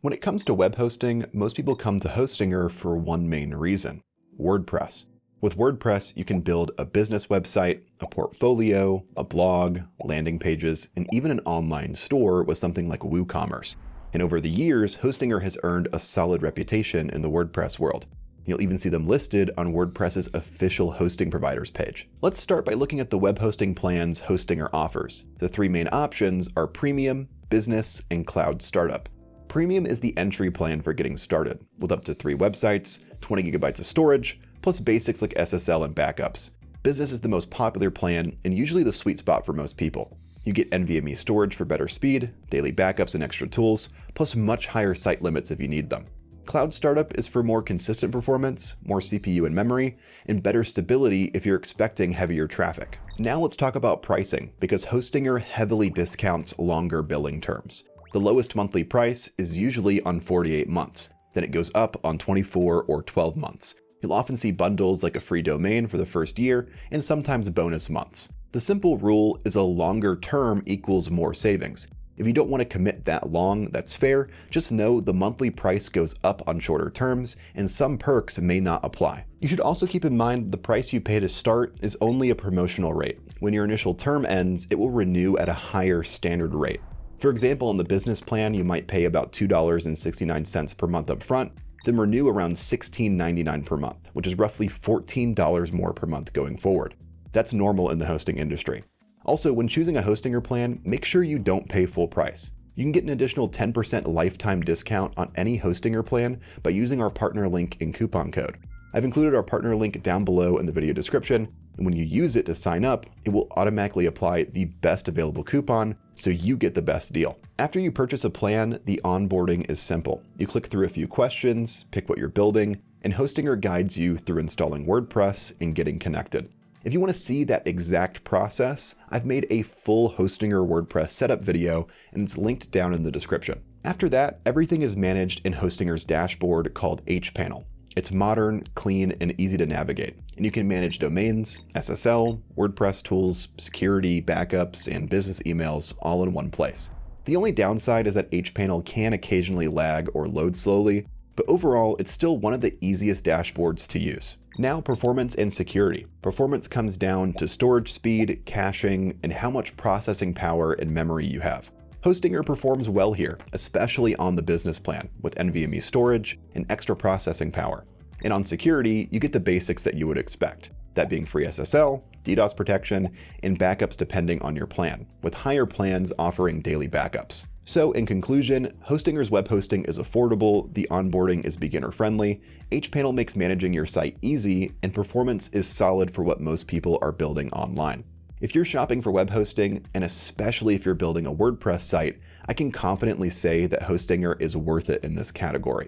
When it comes to web hosting, most people come to Hostinger for one main reason: WordPress. With WordPress, you can build a business website, a portfolio, a blog, landing pages, and even an online store with something like WooCommerce. And over the years, Hostinger has earned a solid reputation in the WordPress world. You'll even see them listed on WordPress's official hosting providers page. Let's start by looking at the web hosting plans Hostinger offers. The three main options are Premium, Business, and Cloud Startup. Premium is the entry plan for getting started, with up to 3 websites, 20 gigabytes of storage, plus basics like SSL and backups. Business is the most popular plan and usually the sweet spot for most people. You get NVMe storage for better speed, daily backups and extra tools, plus much higher site limits if you need them. Cloud Startup is for more consistent performance, more CPU and memory, and better stability if you're expecting heavier traffic. Now let's talk about pricing, because Hostinger heavily discounts longer billing terms. The lowest monthly price is usually on 48 months, then it goes up on 24 or 12 months. You'll often see bundles like a free domain for the first year and sometimes bonus months. The simple rule is a longer term equals more savings. If you don't want to commit that long, that's fair. Just know the monthly price goes up on shorter terms and some perks may not apply. You should also keep in mind the price you pay to start is only a promotional rate. When your initial term ends, it will renew at a higher standard rate. For example, on the business plan, you might pay about $2.69 per month up front, then renew around $16.99 per month, which is roughly $14 more per month going forward. That's normal in the hosting industry. Also, when choosing a Hostinger plan, make sure you don't pay full price. You can get an additional 10% lifetime discount on any Hostinger plan by using our partner link and coupon code. I've included our partner link down below in the video description, and when you use it to sign up, it will automatically apply the best available coupon so you get the best deal. After you purchase a plan, the onboarding is simple. You click through a few questions, pick what you're building, and Hostinger guides you through installing WordPress and getting connected. If you want to see that exact process, I've made a full Hostinger WordPress setup video, and it's linked down in the description. After that, everything is managed in Hostinger's dashboard called hPanel. It's modern, clean, and easy to navigate, and you can manage domains, SSL, WordPress tools, security, backups, and business emails all in one place. The only downside is that hPanel can occasionally lag or load slowly, but overall, it's still one of the easiest dashboards to use. Now, performance and security. Performance comes down to storage speed, caching, and how much processing power and memory you have. Hostinger performs well here, especially on the business plan, with NVMe storage and extra processing power. And on security, you get the basics that you would expect, that being free SSL, DDoS protection, and backups depending on your plan, with higher plans offering daily backups. So in conclusion, Hostinger's web hosting is affordable, the onboarding is beginner-friendly, hPanel makes managing your site easy, and performance is solid for what most people are building online. If you're shopping for web hosting, and especially if you're building a WordPress site, I can confidently say that Hostinger is worth it in this category.